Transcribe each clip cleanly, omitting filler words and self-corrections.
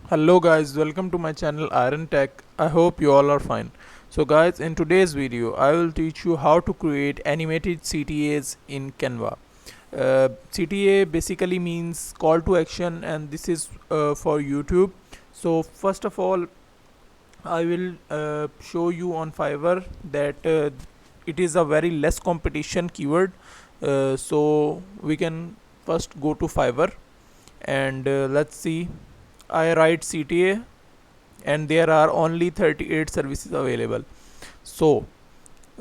Hello guys, welcome to my channel Iron Tech. I hope you all are fine. So guys, in today's video I will teach you how to create animated CTAs in Canva. CTA basically means call to action, and this is for YouTube. So first of all, I will show you on Fiverr that it is a very less competition keyword. So we can first go to Fiverr and let's see. I write CTA and there are only 38 services available. So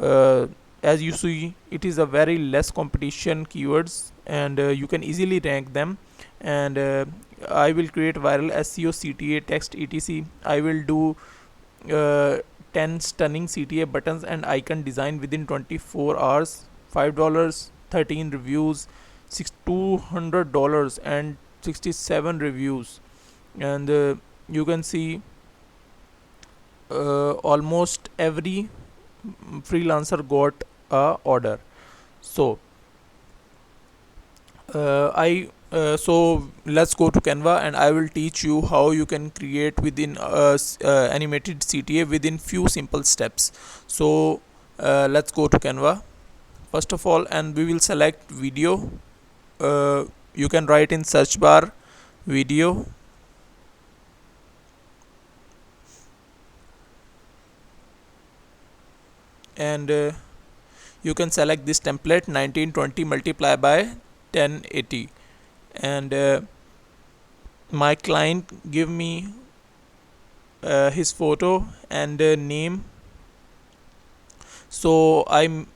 uh, as you see, it is a very less competition keywords, and you can easily rank them. And I will create viral SEO CTA text etc. I will do uh, 10 stunning CTA buttons and icon design within 24 hours. $5, 13 reviews, $200 and 67 reviews. And you can see almost every freelancer got a order. So so let's go to Canva and I will teach you how you can create within animated CTA within few simple steps. So let's go to Canva first of all, and we will select video. uh, you can write in search bar video, and you can select this template 1920 multiply by 1080. And my client give me his photo and name. So I'm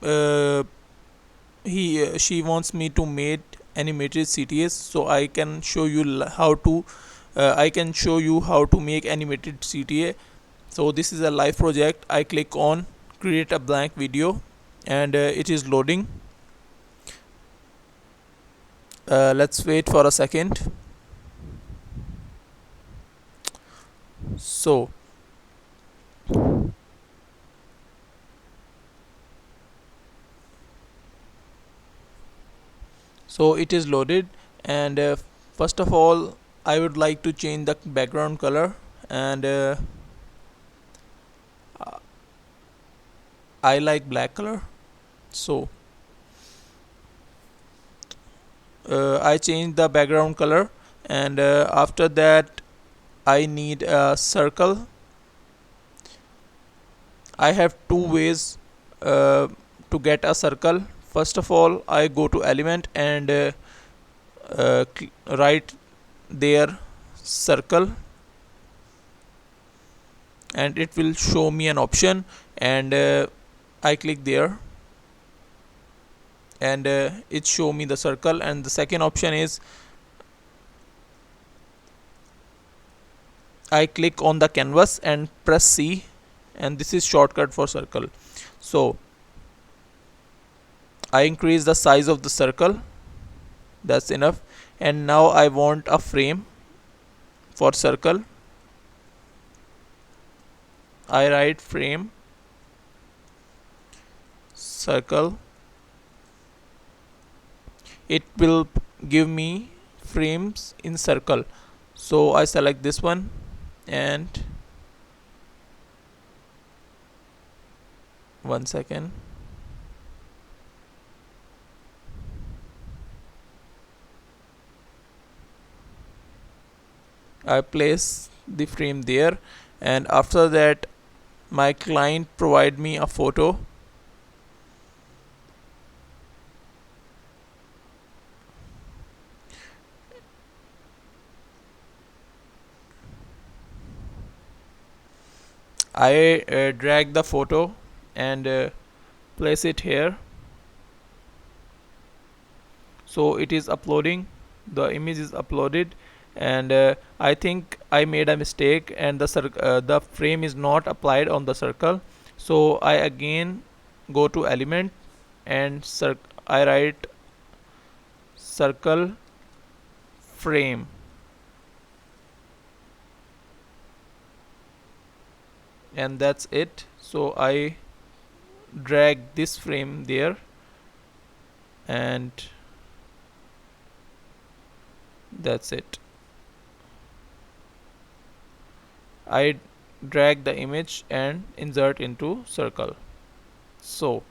he she wants me to make animated CTAs, so I can show you how to make animated CTA. So this is a live project. I click on create a blank video, and it is loading. Let's wait for a second. So it is loaded, and first of all I would like to change the background color, and I like black color. So I change the background color, and after that I need a circle. I have two ways to get a circle. First of all, I go to element and write there circle, and it will show me an option, and I click there, and it show me the circle. And the second option is I click on the canvas and press C, and this is shortcut for circle. So I increase the size of the circle, that's enough. And now I want a frame for circle. I write frame circle. It will give me frames in circle, so I select this one, and one second. I place the frame there, and after that my client provide me a photo. I drag the photo and place it here. So it is uploading, the image is uploaded, and I think I made a mistake, and the frame is not applied on the circle. So I again go to element and I write circle frame, and that's it. So I drag this frame there, and that's it. I drag the image and insert into circle. So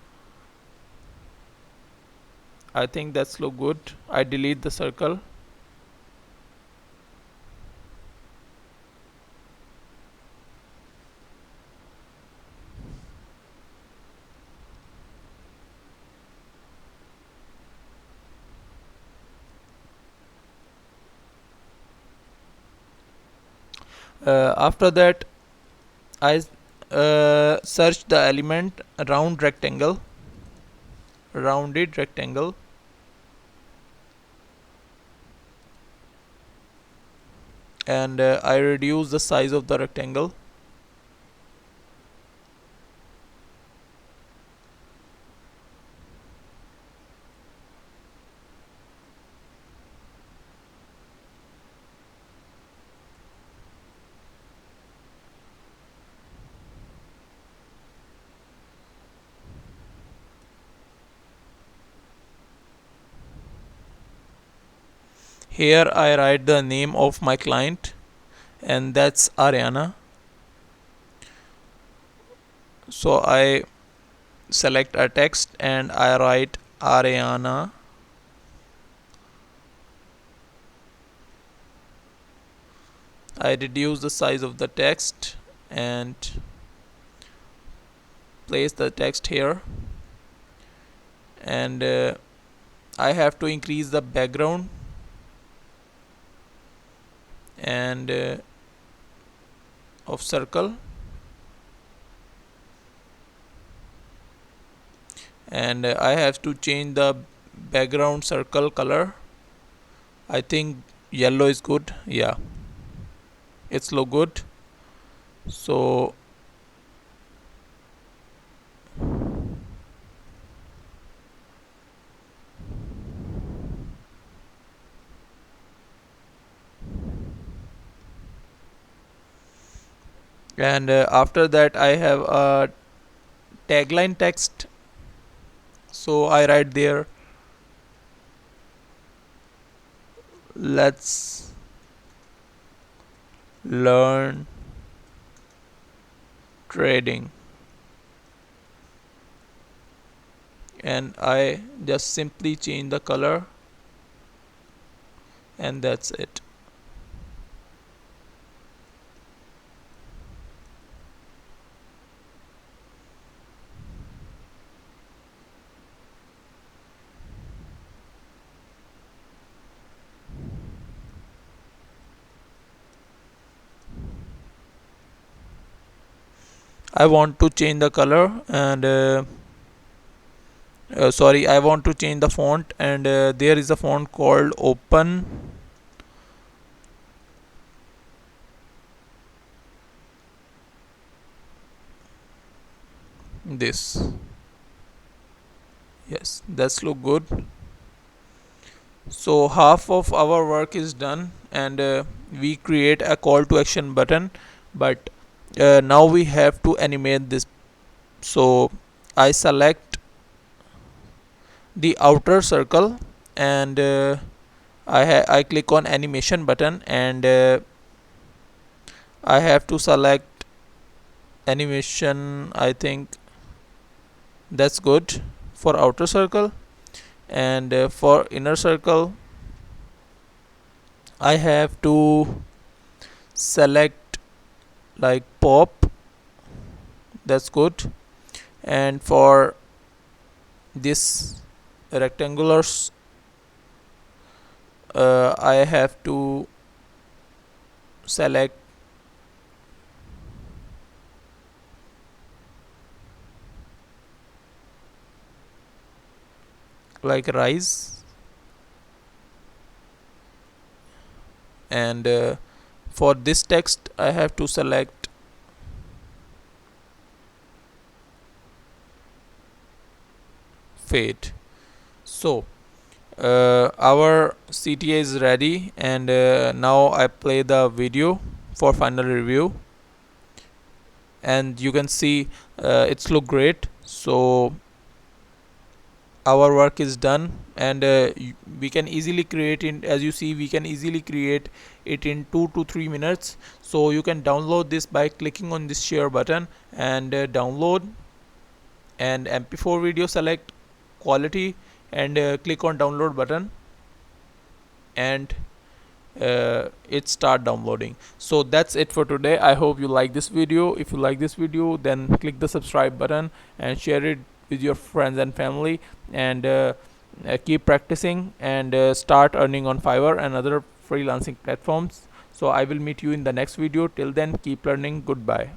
I think that's look good. I delete the circle. After that, I search the element rounded rectangle, and I reduce the size of the rectangle. Here I write the name of my client, and that's Ariana. So I select a text and I write Ariana. I reduce the size of the text and place the text here, and I have to increase the background and of circle, and I have to change the background circle color. I think yellow is good. Yeah, it's look good. So and after that I have a tagline text, so I write there, let's learn trading, and I just simply change the color, and that's it. I want to change the color, and sorry, I want to change the font, and there is a font called open this. Yes, that's look good. So half of our work is done, and we create a call to action button, but now we have to animate this. So I select the outer circle, and I click on animation button, and I have to select animation. I think that's good for outer circle, and for inner circle I have to select like pop. That's good. And for this rectangulars, I have to select like rise, and for this text I have to select fade. So our CTA is ready, and now I play the video for final review, and you can see it's look great. So our work is done, and we can easily create it. As you see, we can easily create it in 2 to 3 minutes. So you can download this by clicking on this share button and download, and mp4 video, select quality, and click on download button, and it start downloading. So that's it for today. I hope you like this video. If you like this video, then click the subscribe button and share it with your friends and family, and keep practicing, and start earning on Fiverr and other freelancing platforms. So I will meet you in the next video. Till then, keep learning. Goodbye.